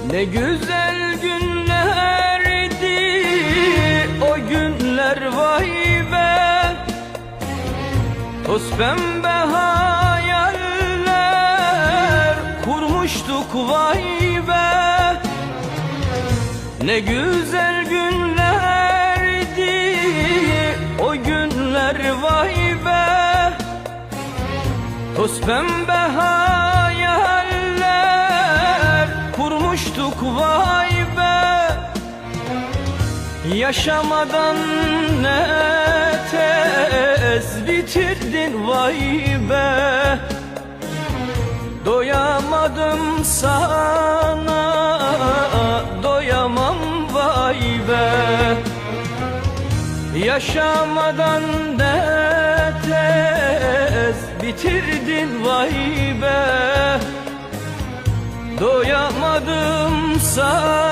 Ne güzel günlerdi o günler, vay be. Toz pembe hayaller kurmuştuk, vay be. Ne güzel günlerdi o günler, vay be. Toz pembe hayaller kurmuştuk, vay be. Yaşamadan ne tez bitirdin, vay be. Doyamadım sana, doyamam, vay be. Yaşamadan ne tez bitirdin, vay be. Doyamadım sana.